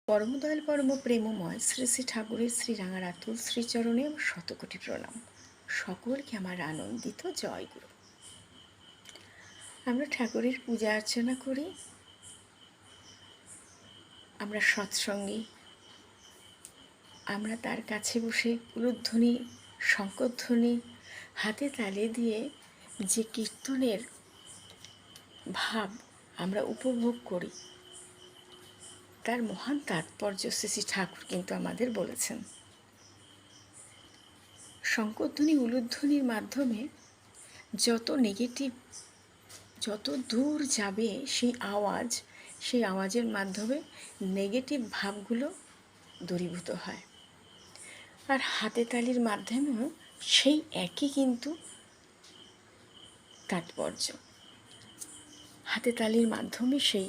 পরমদয়াল পরম প্রেমময় শ্রী শ্রী ঠাকুরের শ্রী রাঙারাতুল শ্রীচরণে আমার শতকোটি প্রণাম। সকলকে আমার আনন্দিত জয় গুরু। আমরা ঠাকুরের পূজা অর্চনা করি, আমরা সৎসঙ্গী, আমরা তার কাছে বসে উলুধ্বনি, শঙ্খধ্বনি, হাতে তালে দিয়ে যে কীর্তনের ভাব আমরা উপভোগ করি, তার মহান তাৎপর্য শ্রী শ্রী ঠাকুর কিন্তু আমাদের বলেছেন। শঙ্খধ্বনি, উলুধ্বনির মাধ্যমে যত নেগেটিভ, যত দূর যাবে সেই আওয়াজের মাধ্যমে নেগেটিভ ভাবগুলো দূরীভূত হয়। আর হাতে তালির মাধ্যমেও সেই একই কিন্তু তাৎপর্য। হাতে তালির মাধ্যমে সেই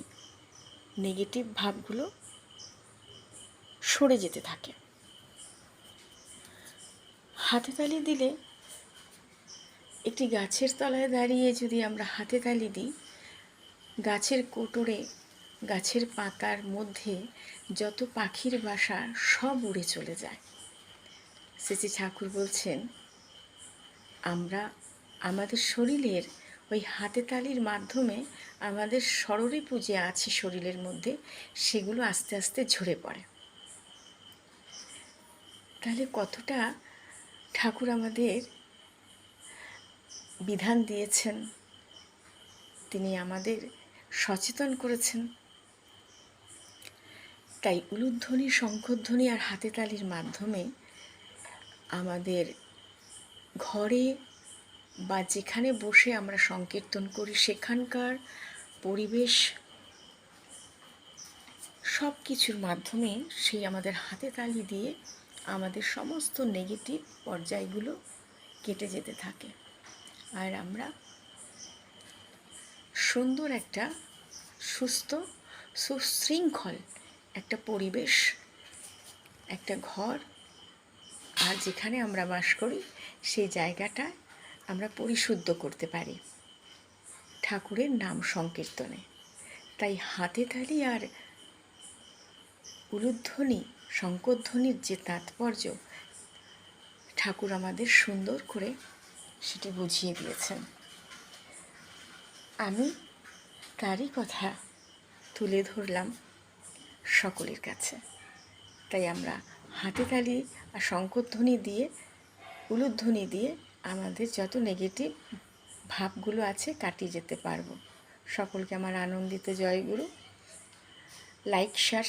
নেগেটিভ ভাবগুলো সরে যেতে থাকে। হাতে তালি দিলে, একটি গাছের তলায় দাঁড়িয়ে যদি আমরা হাতে তালি দিই, গাছের কোটরে, গাছের পাতার মধ্যে যত পাখির বাসা সব উড়ে চলে যায়। শ্রী শ্রী ঠাকুর বলছেন, আমরা আমাদের শরীরের ওই হাতে তালির মাধ্যমে আমাদের ষড়রিপু যে আছে শরীরের মধ্যে, সেগুলো আস্তে আস্তে ঝরে পড়ে। তাহলে কতটা ঠাকুর আমাদের বিধান দিয়েছেন, তিনি আমাদের সচেতন করেছেন। তাই উলুধ্বনি, শঙ্খধ্বনি আর হাতে তালির মাধ্যমে আমাদের ঘরে বা যেখানে বসে আমরা সংকীর্তন করি, সেখানকার পরিবেশ সব কিছুর মাধ্যমে সেই আমাদের হাতে তালি দিয়ে আমাদের সমস্ত নেগেটিভ পর্যায়গুলো কেটে যেতে থাকে। আর আমরা সুন্দর একটা সুস্থ, সুশৃঙ্খল একটা পরিবেশ, একটা ঘর, আর যেখানে আমরা বাস করি সেই জায়গাটা আমরা পরিশুদ্ধ করতে পারি ঠাকুরের নাম সংকীর্তনে। তাই হাতে তালি আর উলুধ্বনি, শঙ্খধ্বনির যে তাৎপর্য, ঠাকুর আমাদের সুন্দর করে সেটি বুঝিয়ে দিয়েছেন। আমি তারই কথা তুলে ধরলাম সকলের কাছে। তাই আমরা হাতে তালি আর শঙ্খধ্বনি দিয়ে, উলুধ্বনি দিয়ে আমাদের যত নেগেটিভ ভাবগুলো আছে কাটিয়ে যেতে পারবো। সকলকে আমার আনন্দিত জয়গুরু। Like, share,